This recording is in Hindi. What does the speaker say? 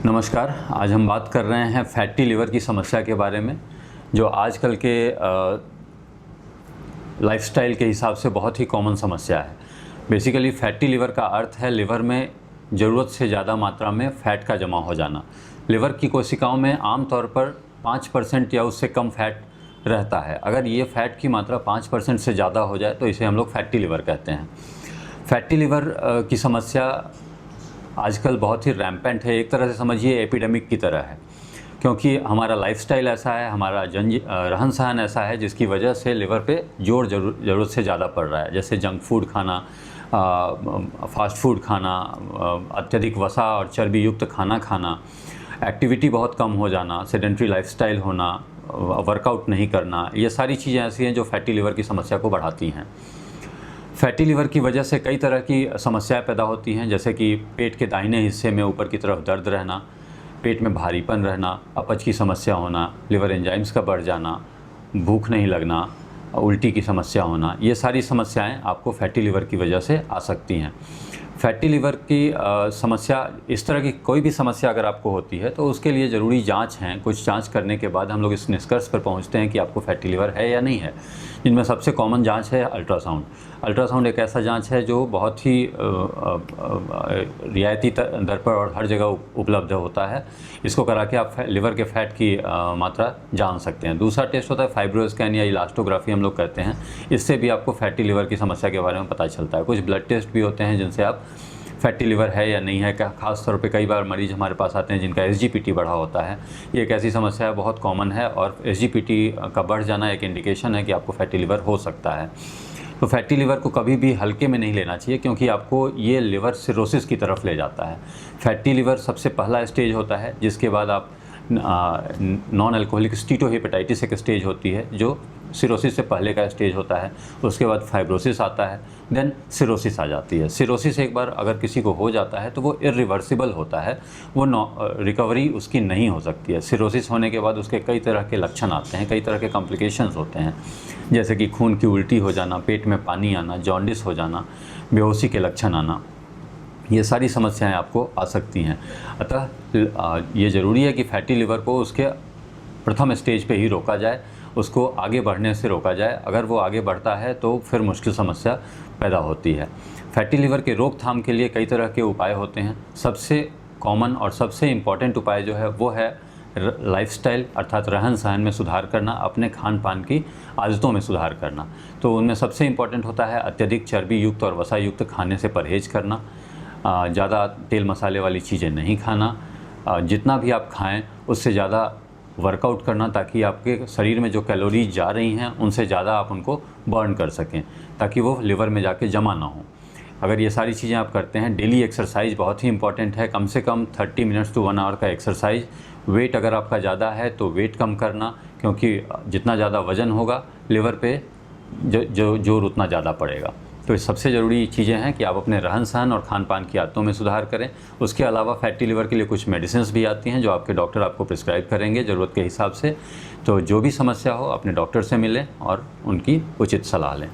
नमस्कार। आज हम बात कर रहे हैं फैटी लिवर की समस्या के बारे में, जो आजकल के लाइफस्टाइल के हिसाब से बहुत ही कॉमन समस्या है। बेसिकली फैटी लिवर का अर्थ है लिवर में ज़रूरत से ज़्यादा मात्रा में फ़ैट का जमा हो जाना। लिवर की कोशिकाओं में आमतौर पर 5% या उससे कम फैट रहता है। अगर ये फ़ैट की मात्रा 5% से ज़्यादा हो जाए तो इसे हम लोग फैटी लिवर कहते हैं। फैटी लिवर की समस्या आजकल बहुत ही रैम्पेंट है। एक तरह से समझिए एपिडेमिक की तरह है, क्योंकि हमारा लाइफस्टाइल ऐसा है, हमारा रहन सहन ऐसा है जिसकी वजह से लिवर पे जोर ज़रूरत से ज़्यादा पड़ रहा है। जैसे जंक फूड खाना, फास्ट फूड खाना, अत्यधिक वसा और चर्बी युक्त खाना खाना, एक्टिविटी बहुत कम हो जाना, सेडेंट्री लाइफस्टाइल होना, वर्कआउट नहीं करना, ये सारी चीज़ें ऐसी हैं जो फैटी लिवर की समस्या को बढ़ाती हैं। फैटी लिवर की वजह से कई तरह की समस्याएं पैदा होती हैं, जैसे कि पेट के दाहिने हिस्से में ऊपर की तरफ दर्द रहना, पेट में भारीपन रहना, अपच की समस्या होना, लिवर एंजाइम्स का बढ़ जाना, भूख नहीं लगना, उल्टी की समस्या होना, ये सारी समस्याएं आपको फैटी लिवर की वजह से आ सकती हैं। फैटी लिवर की समस्या, इस तरह की कोई भी समस्या अगर आपको होती है तो उसके लिए ज़रूरी जांच हैं। कुछ जांच करने के बाद हम लोग इस निष्कर्ष पर पहुंचते हैं कि आपको फैटी लिवर है या नहीं है, जिनमें सबसे कॉमन जांच है अल्ट्रासाउंड। अल्ट्रासाउंड एक ऐसा जांच है जो बहुत ही रियायती दर पर और हर जगह उपलब्ध होता है। इसको करा के आप लिवर के फैट की मात्रा जान सकते हैं। दूसरा टेस्ट होता है फाइब्रोस्कैन या इलास्टोग्राफी हम लोग कहते हैं। इससे भी आपको फैटी लिवर की समस्या के बारे में पता चलता है। कुछ ब्लड टेस्ट भी होते हैं जिनसे आप फैटी लिवर है या नहीं है का, खास तौर पे कई बार मरीज हमारे पास आते हैं जिनका एसजीपीटी बढ़ा होता है। ये एक ऐसी समस्या है, बहुत कॉमन है, और एसजीपीटी का बढ़ जाना एक इंडिकेशन है कि आपको फैटी लिवर हो सकता है। तो फैटी लिवर को कभी भी हल्के में नहीं लेना चाहिए, क्योंकि आपको ये लिवर सिरोसिस की तरफ ले जाता है। फैटी लिवर सबसे पहला स्टेज होता है, जिसके बाद आप नॉन अल्कोहलिक स्टीटोहेपेटाइटिस एक स्टेज होती है जो सिरोसिस से पहले का स्टेज होता है। उसके बाद फाइब्रोसिस आता है, देन सिरोसिस आ जाती है। सिरोसिस एक बार अगर किसी को हो जाता है तो वो इरिवर्सिबल होता है, वो रिकवरी उसकी नहीं हो सकती है। सिरोसिस होने के बाद उसके कई तरह के लक्षण आते हैं, कई तरह के कॉम्प्लिकेशंस होते हैं, जैसे कि खून की उल्टी हो जाना, पेट में पानी आना, जॉन्डिस हो जाना, बेहोशी के लक्षण आना, ये सारी समस्याएं आपको आ सकती हैं। अतः ये ज़रूरी है कि फैटी लिवर को उसके प्रथम स्टेज पे ही रोका जाए, उसको आगे बढ़ने से रोका जाए। अगर वो आगे बढ़ता है तो फिर मुश्किल समस्या पैदा होती है। फैटी लिवर के रोकथाम के लिए कई तरह के उपाय होते हैं। सबसे कॉमन और सबसे इम्पॉर्टेंट उपाय जो है वो है लाइफस्टाइल, अर्थात रहन सहन में सुधार करना, अपने खान पान की आदतों में सुधार करना। तो उनमें सबसे इम्पॉर्टेंट होता है अत्यधिक चर्बी युक्त और वसा युक्त खाने से परहेज़ करना, ज़्यादा तेल मसाले वाली चीज़ें नहीं खाना, जितना भी आप खाएं उससे ज़्यादा वर्कआउट करना, ताकि आपके शरीर में जो कैलोरीज जा रही हैं उनसे ज़्यादा आप उनको बर्न कर सकें, ताकि वो लिवर में जाके जमा ना हो। अगर ये सारी चीज़ें आप करते हैं, डेली एक्सरसाइज बहुत ही इंपॉर्टेंट है। कम से कम 30 मिनट्स टू 1 आवर का एक्सरसाइज। वेट अगर आपका ज़्यादा है तो वेट कम करना, क्योंकि जितना ज़्यादा वज़न होगा लिवर पे जोर उतना ज़्यादा पड़ेगा। तो सबसे ज़रूरी चीज़ें हैं कि आप अपने रहन सहन और खान पान की आदतों में सुधार करें। उसके अलावा फैटी लिवर के लिए कुछ मेडिसिन्स भी आती हैं जो आपके डॉक्टर आपको प्रिस्क्राइब करेंगे ज़रूरत के हिसाब से। तो जो भी समस्या हो अपने डॉक्टर से मिलें और उनकी उचित सलाह लें।